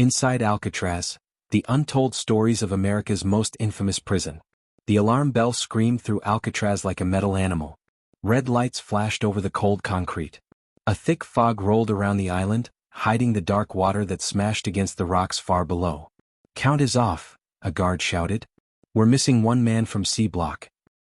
Inside Alcatraz, the untold stories of America's most infamous prison. The alarm bell screamed through Alcatraz like a metal animal. Red lights flashed over the cold concrete. A thick fog rolled around the island, hiding the dark water that smashed against the rocks far below. "Count is off," a guard shouted. "We're missing one man from C block."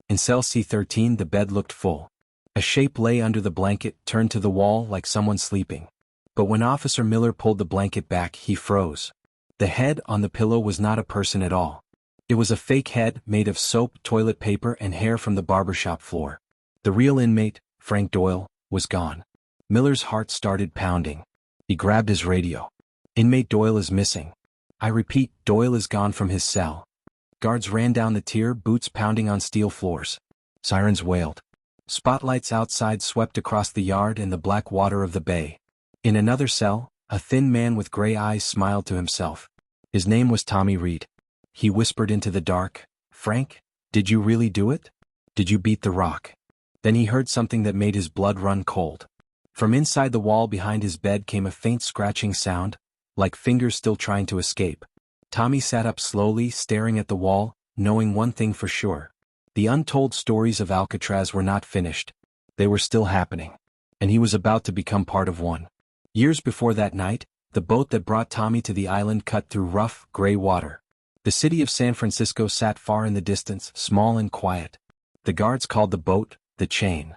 In cell C13 the bed looked full. A shape lay under the blanket, turned to the wall like someone sleeping. But when Officer Miller pulled the blanket back, he froze. The head on the pillow was not a person at all. It was a fake head made of soap, toilet paper, and hair from the barbershop floor. The real inmate, Frank Doyle, was gone. Miller's heart started pounding. He grabbed his radio. "Inmate Doyle is missing. I repeat, Doyle is gone from his cell." Guards ran down the tier, boots pounding on steel floors. Sirens wailed. Spotlights outside swept across the yard and the black water of the bay. In another cell, a thin man with gray eyes smiled to himself. His name was Tommy Reed. He whispered into the dark, "Frank, did you really do it? Did you beat the rock?" Then he heard something that made his blood run cold. From inside the wall behind his bed came a faint scratching sound, like fingers still trying to escape. Tommy sat up slowly, staring at the wall, knowing one thing for sure. The untold stories of Alcatraz were not finished. They were still happening. And he was about to become part of one. Years before that night, the boat that brought Tommy to the island cut through rough, gray water. The city of San Francisco sat far in the distance, small and quiet. The guards called the boat, the Chain.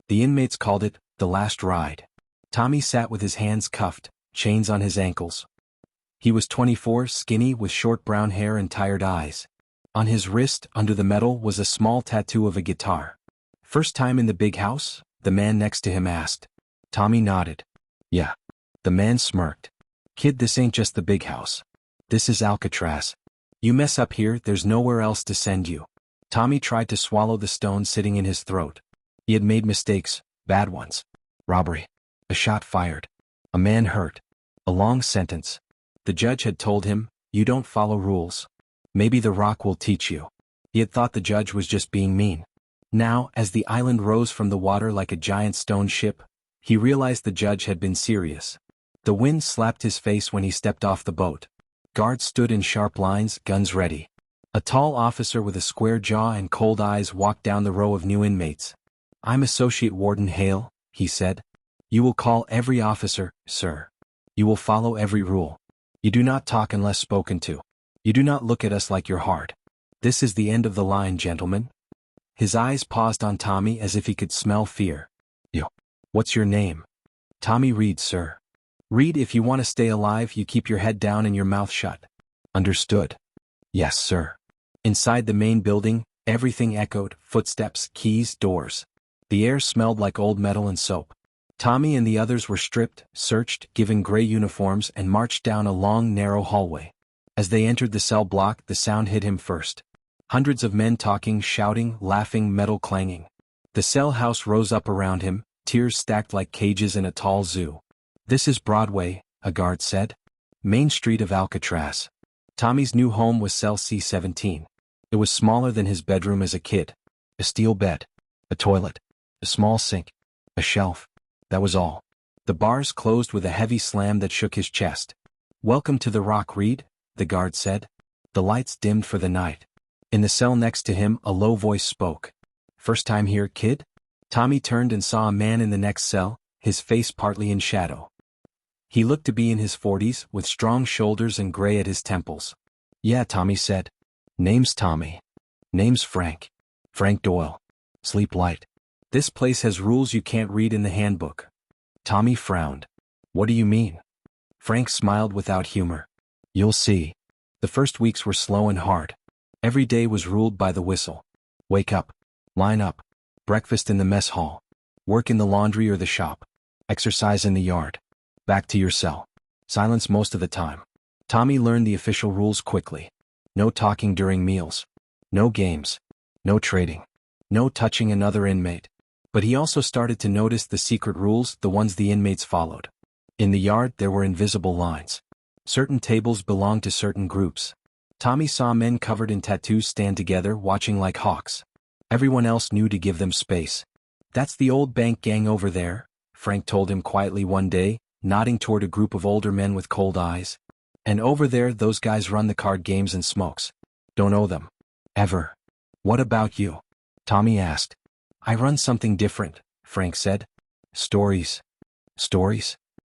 The inmates called it, the Last Ride. Tommy sat with his hands cuffed, chains on his ankles. He was 24, skinny, with short brown hair and tired eyes. On his wrist, under the metal, was a small tattoo of a guitar. "First time in the big house?" the man next to him asked. Tommy nodded. "Yeah." The man smirked. "Kid, this ain't just the big house. This is Alcatraz. You mess up here, there's nowhere else to send you." Tommy tried to swallow the stone sitting in his throat. He had made mistakes, bad ones. Robbery. A shot fired. A man hurt. A long sentence. The judge had told him, "You don't follow rules. Maybe the rock will teach you." He had thought the judge was just being mean. Now, as the island rose from the water like a giant stone ship, he realized the judge had been serious. The wind slapped his face when he stepped off the boat. Guards stood in sharp lines, guns ready. A tall officer with a square jaw and cold eyes walked down the row of new inmates. "I'm Associate Warden Hale," he said. "You will call every officer, sir. You will follow every rule. You do not talk unless spoken to. You do not look at us like you're hard. This is the end of the line, gentlemen." His eyes paused on Tommy as if he could smell fear. "Yo. What's your name?" "Tommy Reed, sir." "Reed, if you want to stay alive, you keep your head down and your mouth shut." "Understood." "Yes, sir." Inside the main building, everything echoed, footsteps, keys, doors. The air smelled like old metal and soap. Tommy and the others were stripped, searched, given gray uniforms, and marched down a long, narrow hallway. As they entered the cell block, the sound hit him first. Hundreds of men talking, shouting, laughing, metal clanging. The cell house rose up around him, tiers stacked like cages in a tall zoo. "This is Broadway," a guard said. "Main Street of Alcatraz." Tommy's new home was cell C17. It was smaller than his bedroom as a kid. A steel bed. A toilet. A small sink. A shelf. That was all. The bars closed with a heavy slam that shook his chest. "Welcome to the Rock, Reed," the guard said. The lights dimmed for the night. In the cell next to him, a low voice spoke. "First time here, kid?" Tommy turned and saw a man in the next cell, his face partly in shadow. He looked to be in his 40s, with strong shoulders and gray at his temples. "Yeah," Tommy said. "Name's Tommy. Name's Frank. Frank Doyle. Sleep light. This place has rules you can't read in the handbook." Tommy frowned. "What do you mean?" Frank smiled without humor. "You'll see. The first weeks were slow and hard. Every day was ruled by the whistle. Wake up. Line up. Breakfast in the mess hall. Work in the laundry or the shop. Exercise in the yard. Back to your cell. Silence most of the time." Tommy learned the official rules quickly. No talking during meals. No games. No trading. No touching another inmate. But he also started to notice the secret rules, the ones the inmates followed. In the yard there were invisible lines. Certain tables belonged to certain groups. Tommy saw men covered in tattoos stand together, watching like hawks. Everyone else knew to give them space. "That's the old bank gang over there," Frank told him quietly one day, nodding toward a group of older men with cold eyes. And over there those guys run the card games and smokes. Don't owe them. Ever. What about you? Tommy asked. I run something different, Frank said. Stories. Stories?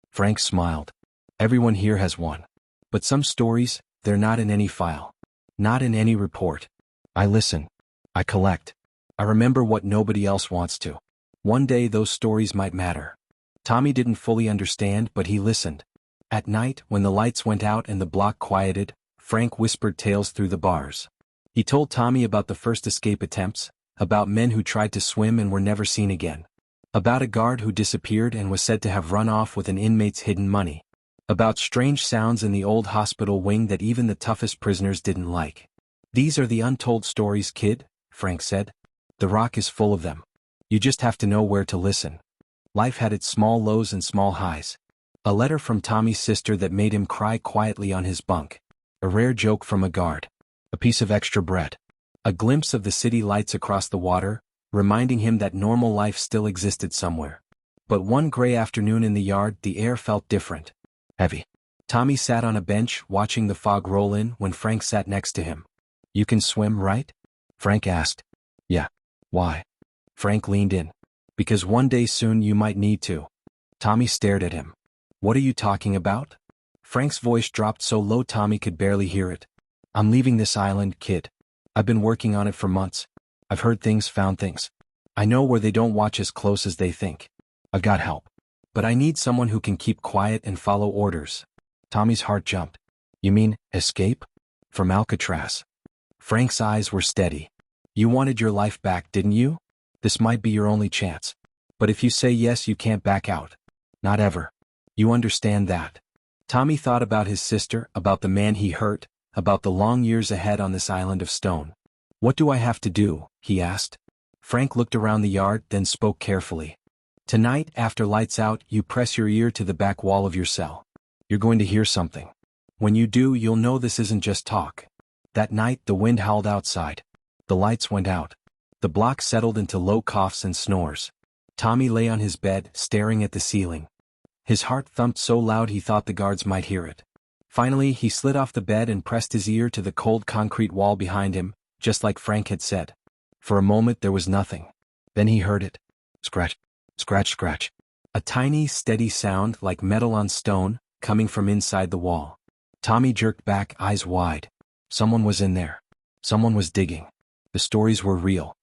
Frank smiled. Everyone here has one. But some stories, they're not in any file. Not in any report. I listen. I collect. I remember what nobody else wants to. One day those stories might matter. Tommy didn't fully understand, but he listened. At night, when the lights went out and the block quieted, Frank whispered tales through the bars. He told Tommy about the first escape attempts, about men who tried to swim and were never seen again. About a guard who disappeared and was said to have run off with an inmate's hidden money. About strange sounds in the old hospital wing that even the toughest prisoners didn't like. These are the untold stories, kid, Frank said. The Rock is full of them. You just have to know where to listen. Life had its small lows and small highs. A letter from Tommy's sister that made him cry quietly on his bunk. A rare joke from a guard. A piece of extra bread. A glimpse of the city lights across the water, reminding him that normal life still existed somewhere. But one gray afternoon in the yard, the air felt different. Heavy. Tommy sat on a bench watching the fog roll in when Frank sat next to him. You can swim, right? Frank asked. Yeah. Why? Frank leaned in. Because one day soon you might need to. Tommy stared at him. What are you talking about? Frank's voice dropped so low Tommy could barely hear it. I'm leaving this island, kid. I've been working on it for months. I've heard things, found things. I know where they don't watch as close as they think. I've got help. But I need someone who can keep quiet and follow orders. Tommy's heart jumped. You mean, escape? From Alcatraz. Frank's eyes were steady. You wanted your life back, didn't you? This might be your only chance. But if you say yes, you can't back out. Not ever. You understand that. Tommy thought about his sister, about the man he hurt, about the long years ahead on this island of stone. What do I have to do? He asked. Frank looked around the yard, then spoke carefully. Tonight, after lights out, you press your ear to the back wall of your cell. You're going to hear something. When you do, you'll know this isn't just talk. That night, the wind howled outside. The lights went out. The block settled into low coughs and snores. Tommy lay on his bed, staring at the ceiling. His heart thumped so loud he thought the guards might hear it. Finally, he slid off the bed and pressed his ear to the cold concrete wall behind him, just like Frank had said. For a moment there was nothing. Then he heard it. Scratch. Scratch, scratch. A tiny, steady sound like metal on stone, coming from inside the wall. Tommy jerked back, eyes wide. Someone was in there. Someone was digging. The stories were real.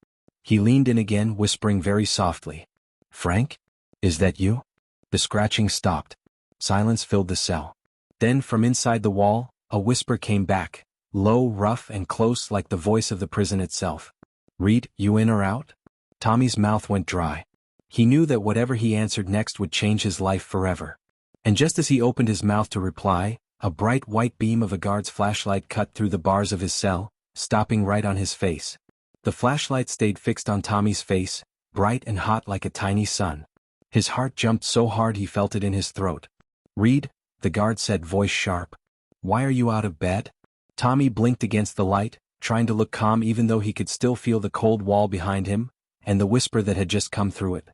He leaned in again, whispering very softly. Frank? Is that you? The scratching stopped. Silence filled the cell. Then from inside the wall, a whisper came back, low, rough, and close like the voice of the prison itself. Reed, you in or out? Tommy's mouth went dry. He knew that whatever he answered next would change his life forever. And just as he opened his mouth to reply, a bright white beam of a guard's flashlight cut through the bars of his cell, stopping right on his face. The flashlight stayed fixed on Tommy's face, bright and hot like a tiny sun. His heart jumped so hard he felt it in his throat. Reed, the guard said, voice sharp. Why are you out of bed? Tommy blinked against the light, trying to look calm even though he could still feel the cold wall behind him, and the whisper that had just come through it.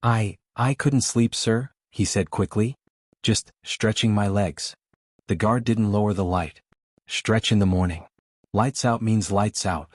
I couldn't sleep, sir, he said quickly. Just stretching my legs. The guard didn't lower the light. Stretch in the morning. Lights out means lights out.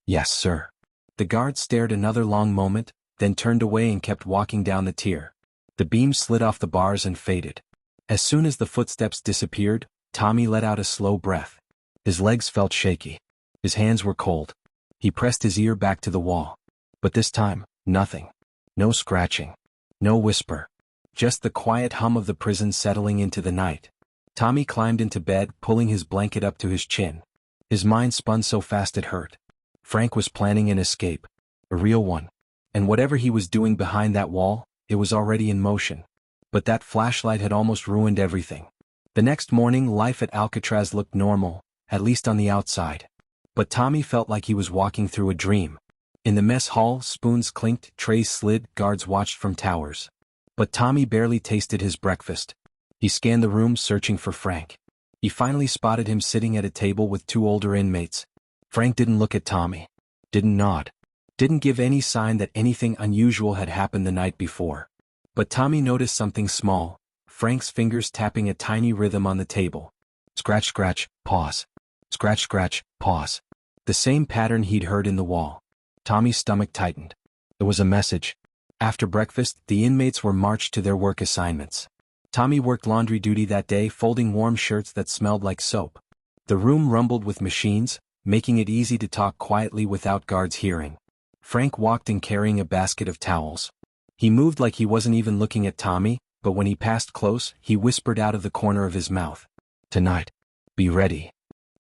Yes, sir. The guard stared another long moment, then turned away and kept walking down the tier. The beam slid off the bars and faded. As soon as the footsteps disappeared, Tommy let out a slow breath. His legs felt shaky. His hands were cold. He pressed his ear back to the wall. But this time, nothing. No scratching. No whisper. Just the quiet hum of the prison settling into the night. Tommy climbed into bed, pulling his blanket up to his chin. His mind spun so fast it hurt. Frank was planning an escape. A real one. And whatever he was doing behind that wall, it was already in motion. But that flashlight had almost ruined everything. The next morning, life at Alcatraz looked normal, at least on the outside. But Tommy felt like he was walking through a dream. In the mess hall, spoons clinked, trays slid, guards watched from towers. But Tommy barely tasted his breakfast. He scanned the room searching for Frank. He finally spotted him sitting at a table with two older inmates. Frank didn't look at Tommy. Didn't nod. Didn't give any sign that anything unusual had happened the night before. But Tommy noticed something small, Frank's fingers tapping a tiny rhythm on the table. Scratch, scratch, pause. Scratch, scratch, pause. The same pattern he'd heard in the wall. Tommy's stomach tightened. There was a message. After breakfast, the inmates were marched to their work assignments. Tommy worked laundry duty that day, folding warm shirts that smelled like soap. The room rumbled with machines, making it easy to talk quietly without guards hearing. Frank walked in carrying a basket of towels. He moved like he wasn't even looking at Tommy, but when he passed close, he whispered out of the corner of his mouth, "Tonight. Be ready."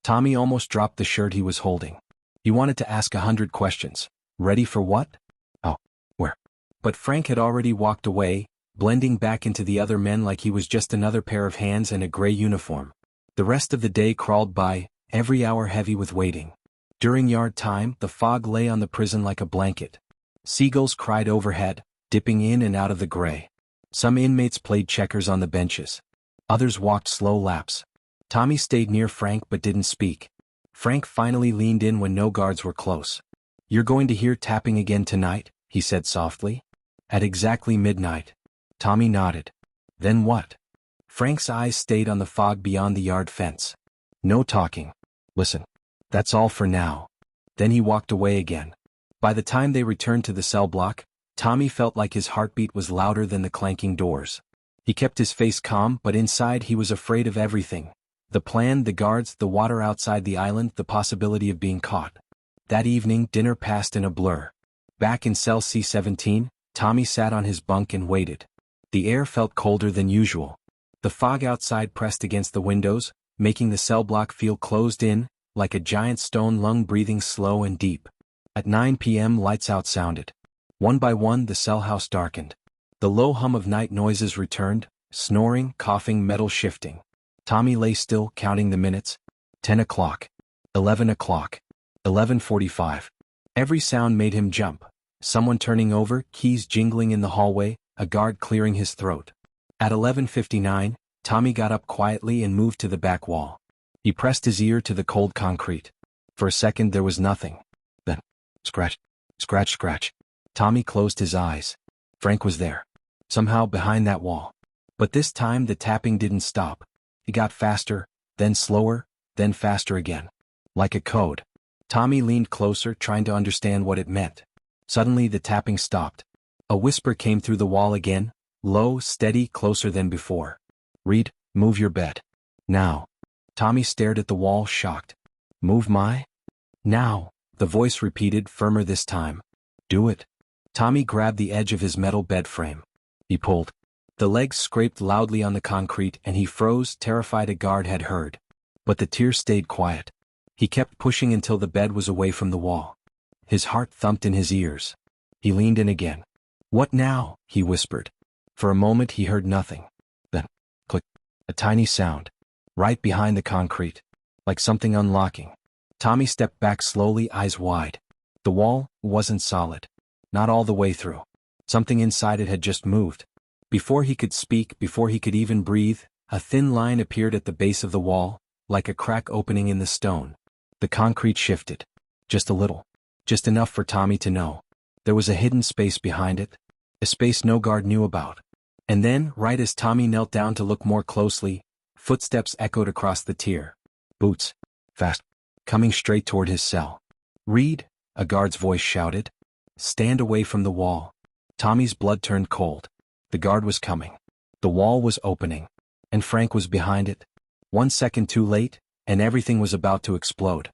Tommy almost dropped the shirt he was holding. He wanted to ask 100 questions. Ready for what? Oh, where? But Frank had already walked away, blending back into the other men like he was just another pair of hands in a gray uniform. The rest of the day crawled by, every hour heavy with waiting. During yard time, the fog lay on the prison like a blanket. Seagulls cried overhead, dipping in and out of the gray. Some inmates played checkers on the benches. Others walked slow laps. Tommy stayed near Frank but didn't speak. Frank finally leaned in when no guards were close. "You're going to hear tapping again tonight," he said softly. "At exactly midnight." Tommy nodded. "Then what?" Frank's eyes stayed on the fog beyond the yard fence. "No talking. Listen. That's all for now." Then he walked away again. By the time they returned to the cell block, Tommy felt like his heartbeat was louder than the clanking doors. He kept his face calm, but inside he was afraid of everything. The plan, the guards, the water outside the island, the possibility of being caught. That evening, dinner passed in a blur. Back in cell C-17, Tommy sat on his bunk and waited. The air felt colder than usual. The fog outside pressed against the windows, making the cell block feel closed in, like a giant stone lung breathing slow and deep. At 9 p.m. lights out sounded. One by one the cell house darkened. The low hum of night noises returned, snoring, coughing, metal shifting. Tommy lay still, counting the minutes. 10 o'clock. 11 o'clock. 11:45. Every sound made him jump. Someone turning over, keys jingling in the hallway, a guard clearing his throat. At 11:59, Tommy got up quietly and moved to the back wall. He pressed his ear to the cold concrete. For a second there was nothing. Then, scratch, scratch, scratch. Tommy closed his eyes. Frank was there. Somehow behind that wall. But this time the tapping didn't stop. It got faster, then slower, then faster again. Like a code. Tommy leaned closer, trying to understand what it meant. Suddenly the tapping stopped. A whisper came through the wall again, low, steady, closer than before. "Reed, move your bed. Now." Tommy stared at the wall, shocked. "Move my?" "Now," the voice repeated, firmer this time. "Do it." Tommy grabbed the edge of his metal bed frame. He pulled. The legs scraped loudly on the concrete and he froze, terrified a guard had heard. But the tears stayed quiet. He kept pushing until the bed was away from the wall. His heart thumped in his ears. He leaned in again. "What now?" he whispered. For a moment he heard nothing. Then, click, a tiny sound. Right behind the concrete. Like something unlocking. Tommy stepped back slowly, eyes wide. The wall wasn't solid. Not all the way through. Something inside it had just moved. Before he could speak, before he could even breathe, a thin line appeared at the base of the wall, like a crack opening in the stone. The concrete shifted. Just a little. Just enough for Tommy to know. There was a hidden space behind it. A space no guard knew about. And then, right as Tommy knelt down to look more closely, footsteps echoed across the tier. Boots. Fast. Coming straight toward his cell. "Reed," a guard's voice shouted. "Stand away from the wall." Tommy's blood turned cold. The guard was coming. The wall was opening. And Frank was behind it. 1 second too late, and everything was about to explode.